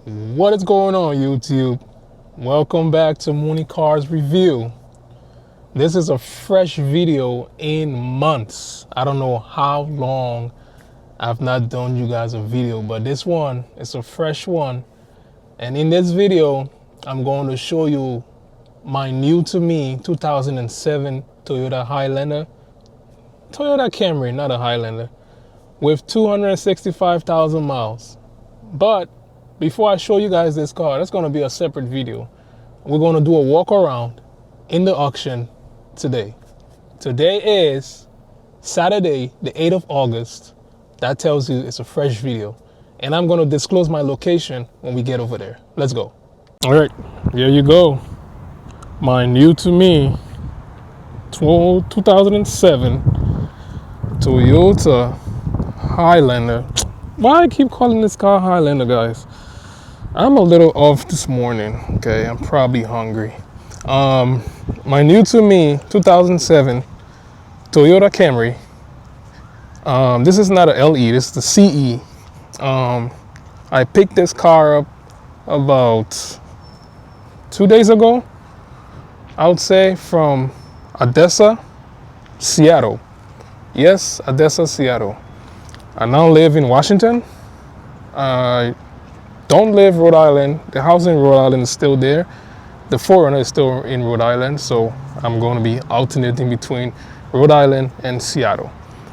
What is going on, YouTube? Welcome back to Mooney Cars Review. This is a fresh video in months. I don't know how long I've not done you guys a video, but this one is a fresh one. And in this video, I'm going to show you my new to me 2007 Toyota Highlander, Toyota Camry, not a Highlander, with 265,000 miles. But before I show you guys this car, that's going to be a separate video. We're going to do a walk around in the auction today. Today is Saturday, the 8th of August. That tells you it's a fresh video. And I'm going to disclose my location when we get over there. Let's go. All right, here you go. My new to me 2007 Toyota Highlander. Why I keep calling this car Highlander, guys? I'm a little off this morning, okay? I'm probably hungry. My new to me 2007 Toyota Camry. This is not a LE, this is the CE. I picked this car up about 2 days ago, I would say, from Odessa, Seattle. Yes, Odessa, Seattle. I now live in Washington. I don't live Rhode Island. The house in Rhode Island is still there. The 4Runner is still in Rhode Island, so I'm going to be alternating between Rhode Island and Seattle.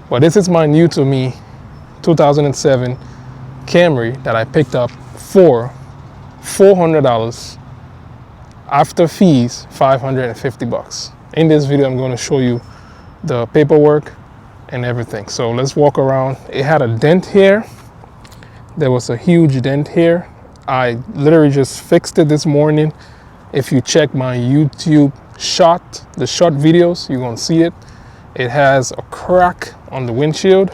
But this is my new to me 2007 Camry that I picked up for $400. After fees, $550. In this video, I'm going to show you the paperwork and everything. So let's walk around. It had a dent here. There was a huge dent here. I literally just fixed it this morning. If you check my YouTube the short videos, you're gonna see it. It has a crack on the windshield.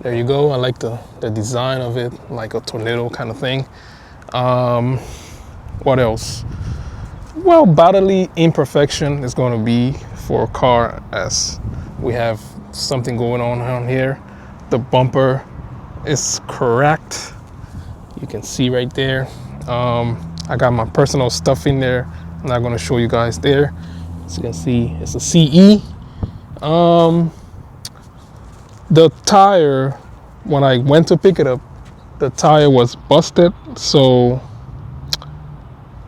There you go. I like the design of it, like a tornado kind of thing. What else? Well, bodily imperfection is going to be for a car, as we have something going on here. The bumper is cracked. You can see right there. I got my personal stuff in there. I'm not going to show you guys there. As you can see, it's a CE. The tire, when I went to pick it up, the tire was busted, so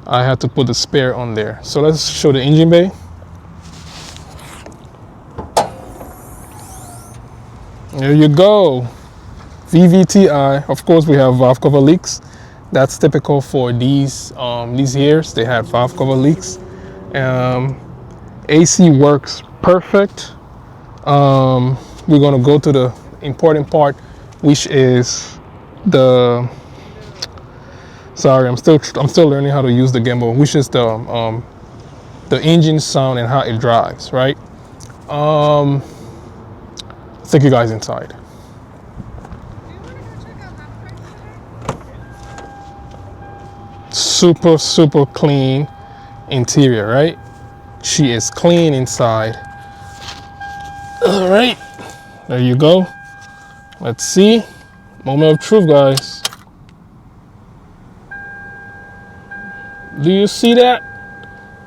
I had to put the spare on there. So let's show the engine bay. There you go. VVTi. Of course, we have valve cover leaks. That's typical for these years. They had valve cover leaks. AC works perfect. We're gonna go to the important part, which is the. Sorry, I'm still learning how to use the gimbal, which is the engine sound and how it drives. Right. Take you guys inside. Super clean interior, right? She is clean inside. All right, there you go. Let's see. Moment of truth, guys. Do you see that?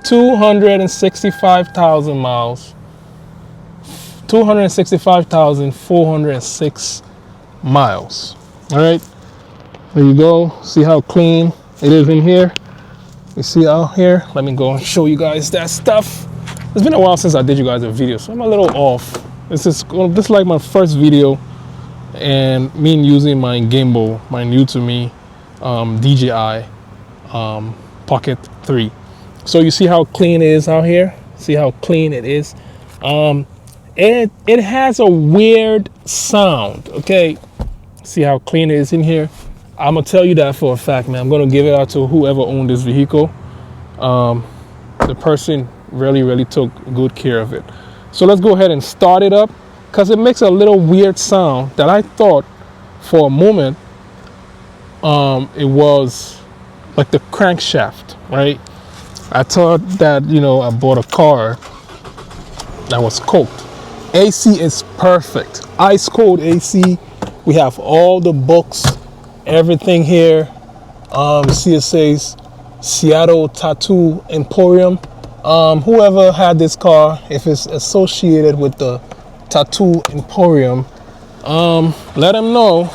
265,000 miles. 265,406 miles. All right, there you go. See how clean it is in here. You see out here. Let me go and show you guys that stuff. It's been a while since I did you guys a video, so I'm a little off. This is like my first video, and me using my gimbal, my new to me DJI Pocket 3. So you see how clean it is out here. See how clean it is. It has a weird sound. Okay, see how clean it is in here. I'm gonna tell you that for a fact, man. I'm gonna give it out to whoever owned this vehicle. The person really took good care of it. So let's go ahead and start it up, because it makes a little weird sound that I thought for a moment it was like the crankshaft, right? I thought that, I bought a car that was coked. AC is perfect. Ice cold AC. We have all the books, everything here. You see it says Seattle Tattoo Emporium. Whoever had this car, if it's associated with the Tattoo Emporium, let him know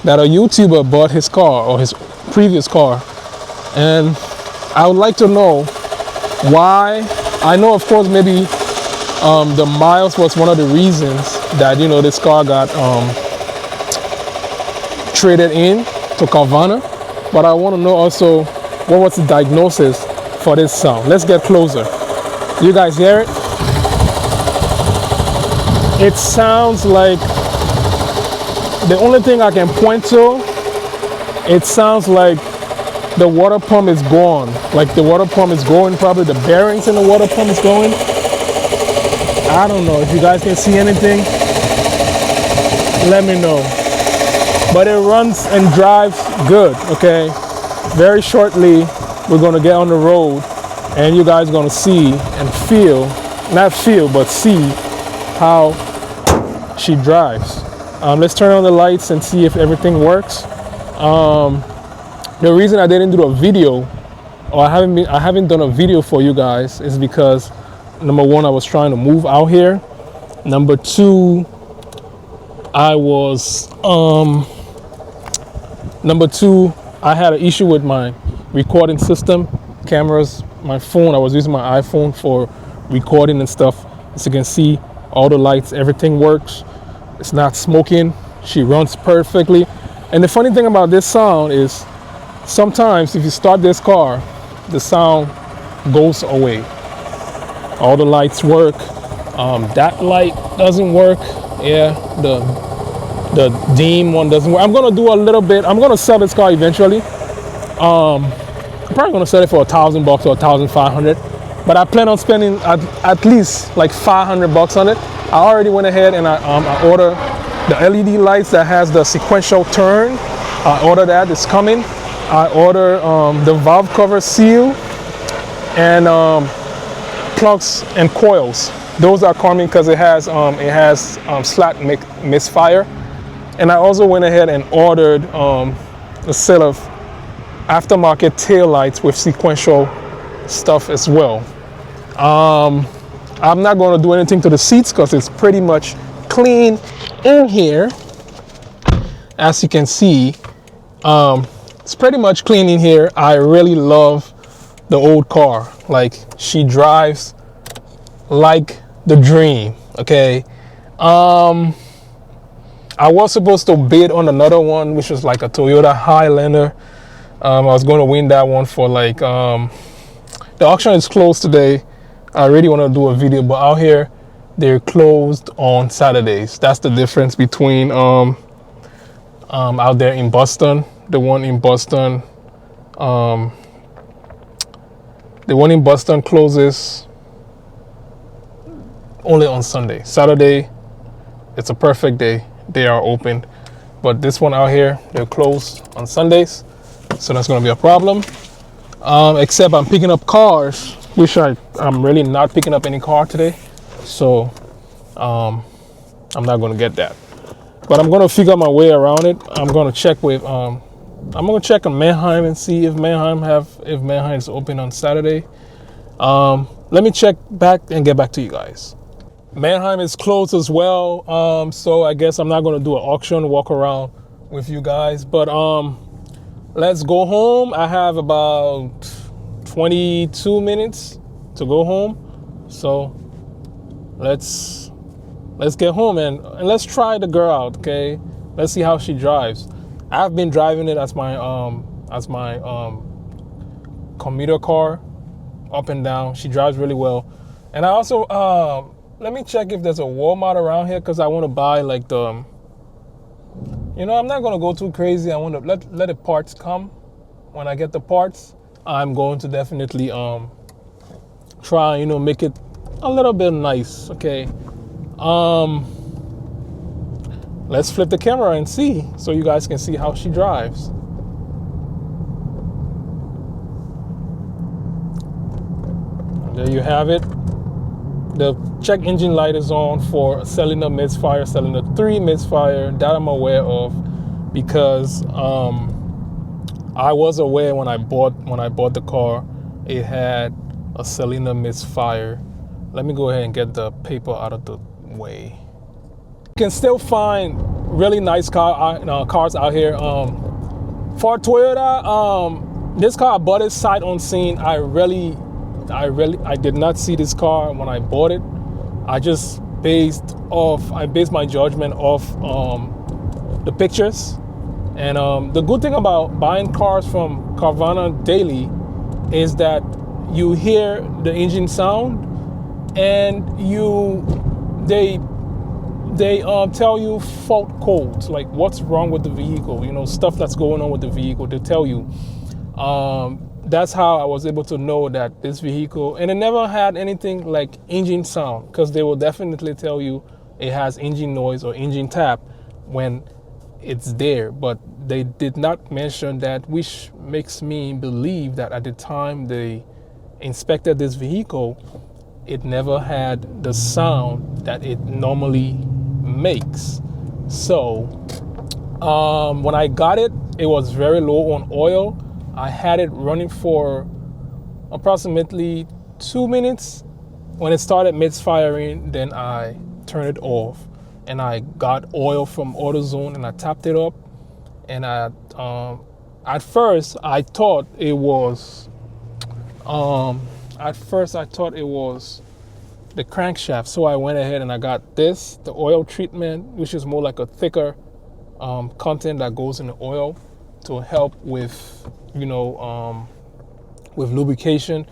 that a YouTuber bought his car or his previous car. And I would like to know why. I know, of course, maybe the miles was one of the reasons that, you know, this car got traded in to Carvana. But I want to know also, what was the diagnosis for this sound? Let's get closer. You guys hear it? It sounds like, the only thing I can point to, it sounds like the water pump is gone. Like the water pump is going, probably the bearings in the water pump is going. I don't know if you guys can see anything. Let me know. But it runs and drives good, okay? Very shortly, we're gonna get on the road and you guys gonna see and feel, not feel, but see how she drives. Let's turn on the lights and see if everything works. The reason I didn't do a video, or I haven't done a video for you guys, is because number one, I was trying to move out here. Number two, I had an issue with my recording system, cameras, my phone. I was using my iPhone for recording and stuff. As you can see, all the lights, everything works. It's not smoking. She runs perfectly. And the funny thing about this sound is, sometimes if you start this car, the sound goes away. All the lights work. That light doesn't work. Yeah, the dim one doesn't work. I'm gonna do a little bit. I'm gonna sell this car eventually. I'm probably gonna sell it for $1,000 or $1,500. But I plan on spending at least like $500 on it. I already went ahead and I ordered the LED lights that has the sequential turn. I ordered that. It's coming. I ordered the valve cover seal and plugs and coils. Those are coming because it has slat misfire. And I also went ahead and ordered a set of aftermarket tail lights with sequential stuff as well. I'm not going to do anything to the seats because it's pretty much clean in here. As you can see, it's pretty much clean in here. I really love the old car. Like, she drives like the dream. Okay. I was supposed to bid on another one, which was like a Toyota Highlander. I was going to win that one for like, the auction is closed today. I really want to do a video, but out here they're closed on Saturdays. That's the difference between out there in Boston. The one in Boston closes only on Sunday. Saturday, it's a perfect day. They are open. But this one out here, they're closed on Sundays. So that's going to be a problem. Except I'm picking up cars, which I'm really not picking up any car today. So I'm not going to get that. But I'm going to figure my way around it. I'm going to check with I'm going to check on Manheim and see if Manheim is open on Saturday. Let me check back and get back to you guys. Manheim is closed as well. So I guess I'm not going to do an auction walk around with you guys. But let's go home. I have about 22 minutes to go home. So let's get home and let's try the girl out, okay? Let's see how she drives. I've been driving it as my commuter car, up and down. She drives really well. And I also let me check if there's a Walmart around here, because I want to buy like the, you know, I'm not going to go too crazy. I want to let the parts come. When I get the parts, I'm going to definitely try, you know, make it a little bit nice, okay? Let's flip the camera and see, so you guys can see how she drives. There you have it. The check engine light is on for cylinder misfire, cylinder 3 misfire. That I'm aware of, because I was aware when I bought the car, it had a cylinder misfire. Let me go ahead and get the paper out of the way. You can still find really nice cars out here. For Toyota, this car I bought it sight unseen. I did not see this car when I bought it. I based my judgment off the pictures. And the good thing about buying cars from Carvana daily is that you hear the engine sound, and they tell you fault codes, like what's wrong with the vehicle, stuff that's going on with the vehicle. They tell you. That's how I was able to know that this vehicle, and it never had anything like engine sound, because they will definitely tell you it has engine noise or engine tap when it's there, but they did not mention that, which makes me believe that at the time they inspected this vehicle, it never had the sound that it normally makes. So when I got it, it was very low on oil. I had it running for approximately 2 minutes. When it started misfiring, then I turned it off, and I got oil from AutoZone and I topped it up. And at first I thought it was the crankshaft. So I went ahead and I got the oil treatment, which is more like a thicker content that goes in the oil to help with with lubrication.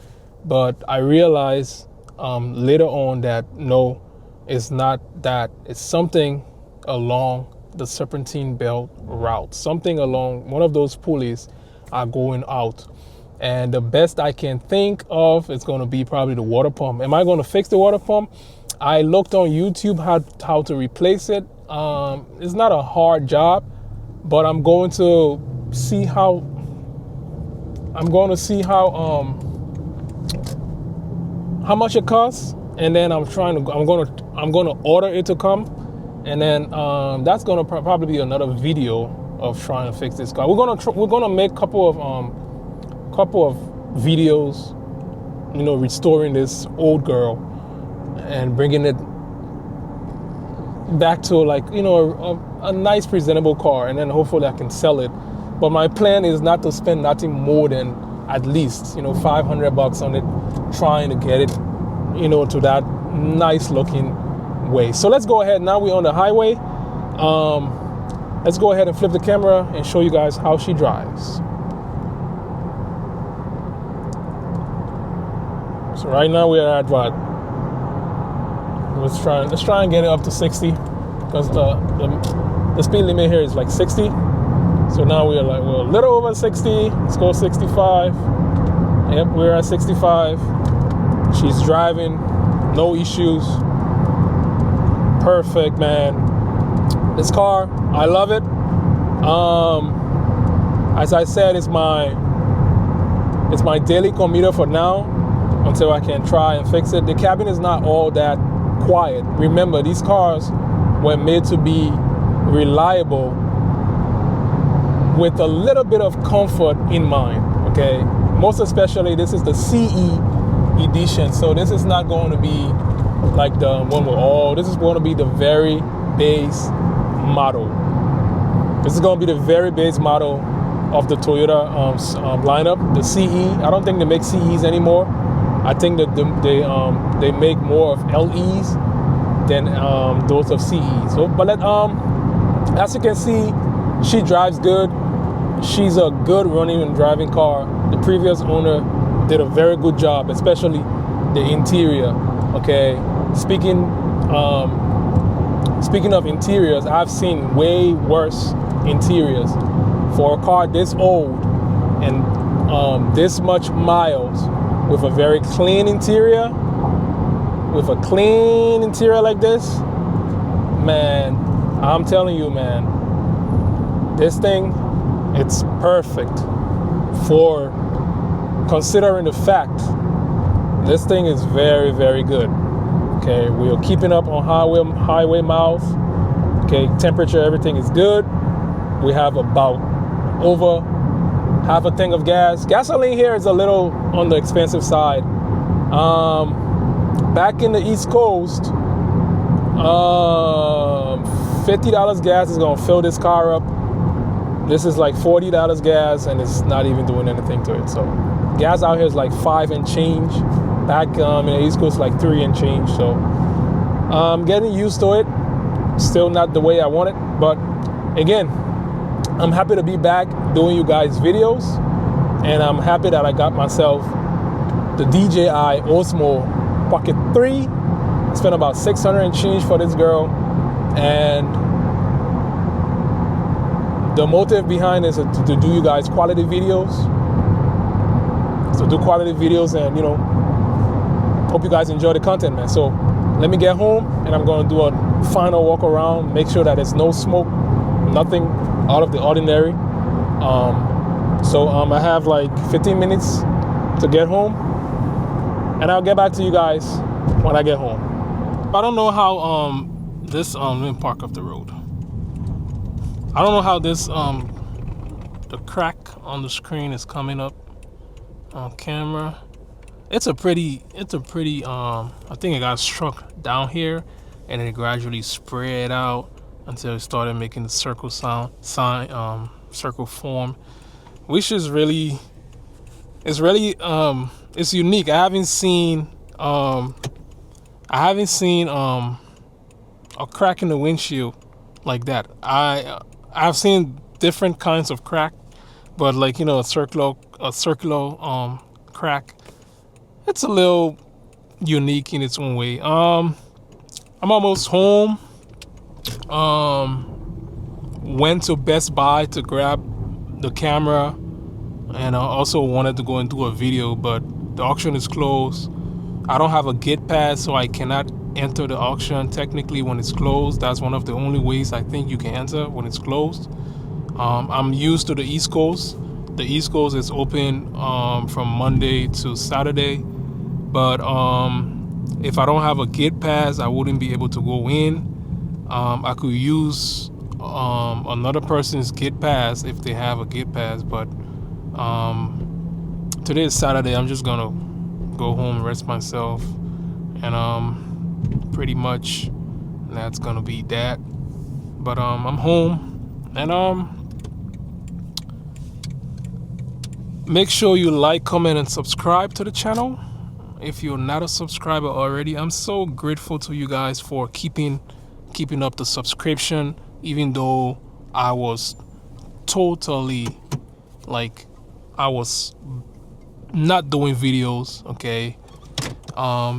But I realized later on that no, it's not that. It's something along the serpentine belt route. Something along one of those pulleys are going out. And the best I can think of is going to be probably the water pump. Am I going to fix the water pump? I looked on YouTube how to replace it. It's not a hard job, but I'm going to see how much it costs, and then I'm going to order it to come, and then that's going to probably be another video of trying to fix this car. We're going to make a couple of videos, restoring this old girl and bringing it back to a nice presentable car, and then hopefully I can sell it. But my plan is not to spend nothing more than at least $500 on it, trying to get it to that nice looking way. So let's go ahead. Now we're on the highway. Let's go ahead and flip the camera and show you guys how she drives. So right now we're at what? Let's try and get it up to 60, because the speed limit here is like 60. So now we're a little over 60. Let's go 65. Yep, we're at 65. She's driving, no issues. Perfect, man. This car, I love it. As I said, it's my daily commuter for now, until I can try and fix it. The cabin is not all that quiet. Remember, these cars were made to be reliable with a little bit of comfort in mind, okay? Most especially, this is the CE edition, so this is not going to be like the one with this is going to be the very base model. This is going to be the very base model of the Toyota lineup, the CE. I don't think they make CEs anymore. I think that they make more of LEs than those of CEs. So, but as you can see, she drives good. She's a good running and driving car. The previous owner did a very good job, especially the interior. Okay, speaking of interiors, I've seen way worse interiors for a car this old and this much miles, with a very clean interior. With a clean interior like this, man, I'm telling you, man, this thing, it's perfect for considering the fact this thing is very, very good. Okay, we're keeping up on highway miles. Okay, temperature, everything is good. We have about over half a tank of gas. Gasoline here is a little on the expensive side. Back in the East Coast, $50 gas is gonna fill this car up. This is like $40 gas, and it's not even doing anything to it. So gas out here is like 5 and change. Back in the East Coast, like 3 and change. So I'm getting used to it. Still not the way I want it, but again, I'm happy to be back doing you guys videos, and I'm happy that I got myself the DJI Osmo Pocket 3. I spent about 600 and change for this girl, and the motive behind is to do you guys quality videos. So do quality videos, and you know, hope you guys enjoy the content, man. So let me get home, and I'm going to do a final walk around, make sure that there's no smoke, nothing out of the ordinary. I have like 15 minutes to get home, and I'll get back to you guys when I get home. I don't know how this let me park up the road. I don't know how this the crack on the screen is coming up on camera. It's a pretty I think it got struck down here, and then it gradually spread out until it started making the circle circle form, which is really, it's unique. I haven't seen a crack in the windshield like that. I've seen different kinds of crack, but like, you know, a circular crack, it's a little unique in its own way. I'm almost home. Went to Best Buy to grab the camera, and I also wanted to go and do a video, but the auction is closed. I don't have a gate pass, so I cannot enter the auction technically when it's closed. That's one of the only ways I think you can enter when it's closed. I'm used to the East Coast. The East Coast is open from Monday to Saturday, but if I don't have a gate pass, I wouldn't be able to go in. I could use another person's gate pass if they have a gate pass, but today is Saturday. I'm just gonna go home, rest myself, and pretty much that's gonna be that. But I'm home, and make sure you like, comment, and subscribe to the channel if you're not a subscriber already. I'm so grateful to you guys for keeping up the subscription, even though I was totally, like, I was not doing videos, okay?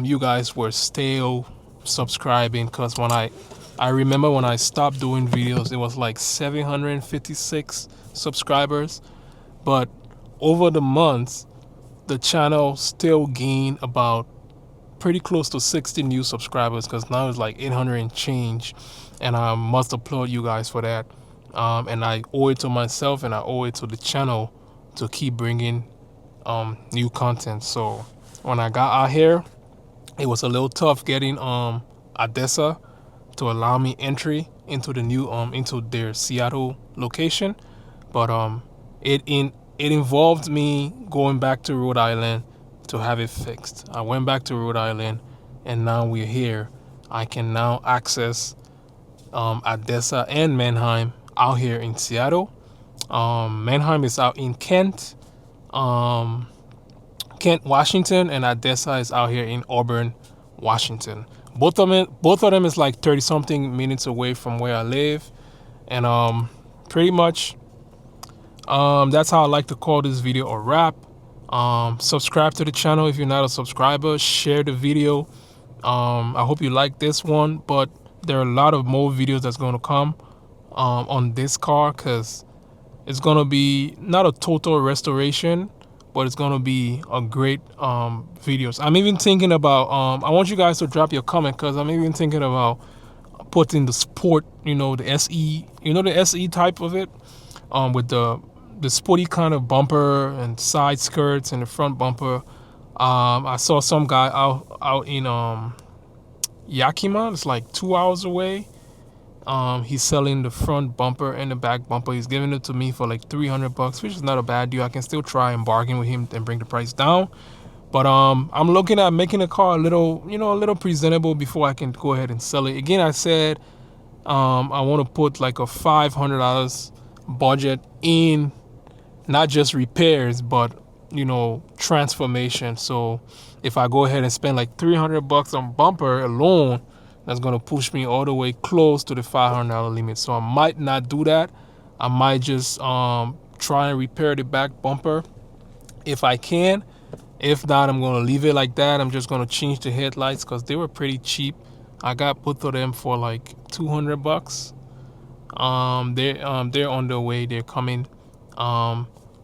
You guys were still subscribing, because when I remember when I stopped doing videos, it was like 756 subscribers, but over the months the channel still gained about pretty close to 60 new subscribers, because now it's like 800 and change, and I must applaud you guys for that. And I owe it to myself, and I owe it to the channel to keep bringing new content. So when I got out here, it was a little tough getting ADESA to allow me entry into the new into their Seattle location, but it involved me going back to Rhode Island to have it fixed. I went back to Rhode Island, and now we're here. I can now access ADESA and Manheim out here in Seattle. Manheim is out in Kent, Washington, and ADESA is out here in Auburn, Washington. Both of them is like 30 something minutes away from where I live, and pretty much that's how I like to call this video a wrap. Subscribe to the channel if you're not a subscriber. Share the video. I hope you like this one, but there are a lot of more videos that's going to come on this car, because it's going to be not a total restoration, but it's going to be a great videos. I'm even thinking about I want you guys to drop your comment, because I'm even thinking about putting the sport, you know, the SE, you know, the SE type of it, with the sporty kind of bumper and side skirts and the front bumper. I saw some guy out in Yakima. It's like 2 hours away, He's selling the front bumper and the back bumper. He's giving it to me for like $300, which is not a bad deal. I can still try and bargain with him and bring the price down. But I'm looking at making the car a little, a little presentable before I can go ahead and sell it. Again, I said I want to put like a $500 budget in not just repairs, but transformation. So if I go ahead and spend like $300 on bumper alone, that's gonna push me all the way close to the $500 limit. So I might not do that. I might just try and repair the back bumper if I can. If not, I'm gonna leave it like that. I'm just gonna change the headlights because they were pretty cheap. I got both of them for like $200. They're on their way. They're coming.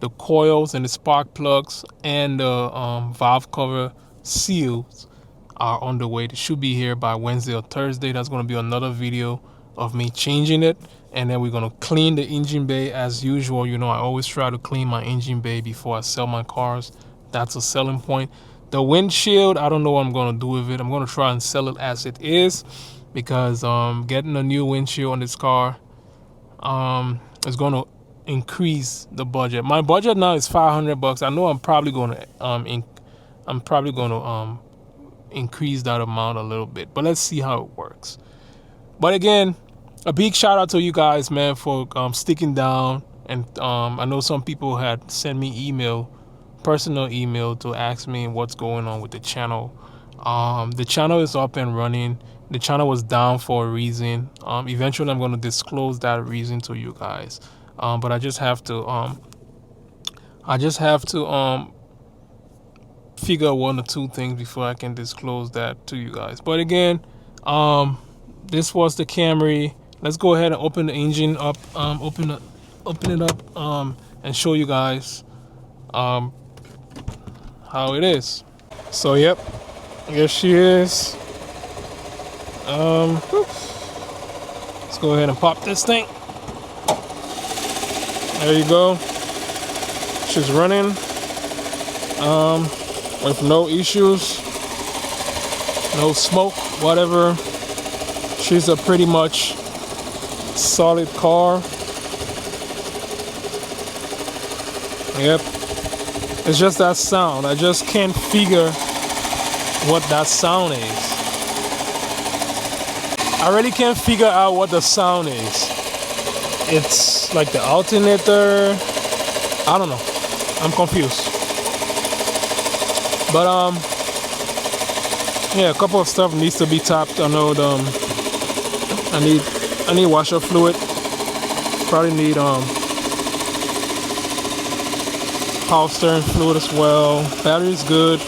The coils and the spark plugs and the valve cover seals are on the way. They should be here by Wednesday or Thursday. That's going to be another video of me changing it, and then we're going to clean the engine bay as usual. I always try to clean my engine bay before I sell my cars. That's a selling point. The windshield, I don't know what I'm going to do with it. I'm going to try and sell it as it is because getting a new windshield on this car is going to increase the budget. My budget now is $500. I know I'm probably going to increase that amount a little bit, but let's see how it works. But again, a big shout out to you guys, man, for sticking down. And I know some people had sent me personal email to ask me what's going on with the channel. The channel is up and running. The channel was down for a reason. Eventually I'm going to disclose that reason to you guys. But I just have to figure one or two things before I can disclose that to you guys. But again, this was the Camry. Let's go ahead and open the engine up, open it up, and show you guys how it is. So yep, here she is. Let's go ahead and pop this thing. There you go. She's running with no issues, no smoke, whatever. She's a pretty much solid car. Yep. It's just that sound. I just can't figure what that sound is. I really can't figure out what the sound is. It's like the alternator. I don't know. I'm confused. But yeah, a couple of stuff needs to be tapped. I know I need washer fluid. Probably need power steering fluid as well. Battery's good.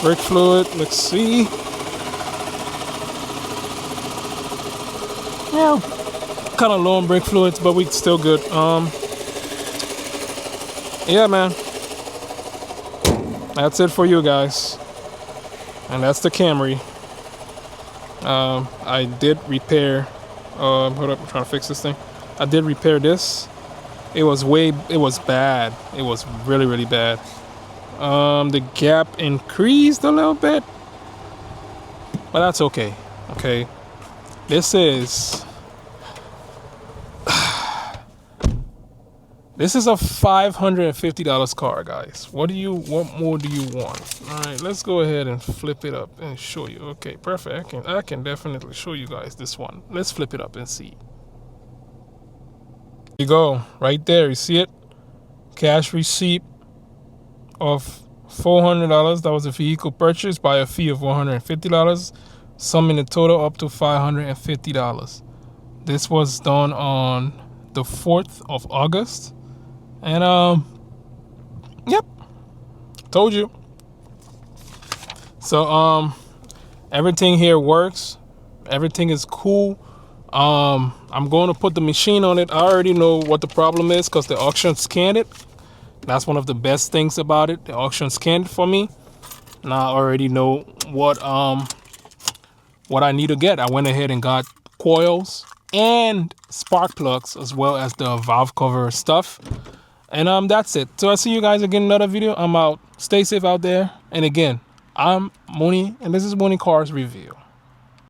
Brake fluid. Let's see. Yeah. Kind of low on brake fluids, but we still good. Yeah, man, that's it for you guys, and that's the Camry. I did repair. Hold up, I'm trying to fix this thing. I did repair this. It was bad. It was really, really bad. The gap increased a little bit, but that's okay. Okay, this is a $550 car, guys. What more do you want? All right, let's go ahead and flip it up and show you. Okay, perfect. I can definitely show you guys this one. Let's flip it up and see. There you go, right there. You see it? Cash receipt of $400. That was a vehicle purchase by a fee of $150, summing the total up to $550. This was done on the 4th of August. And yep, told you. So everything here works. Everything is cool. I'm going to put the machine on it. I already know what the problem is because the auction scanned it. That's one of the best things about it. The auction scanned for me. Now I already know what I need to get. I went ahead and got coils and spark plugs as well as the valve cover stuff. And that's it. So I'll see you guys again in another video. I'm out. Stay safe out there. And again, I'm Mooney, and this is Mooney Cars Review.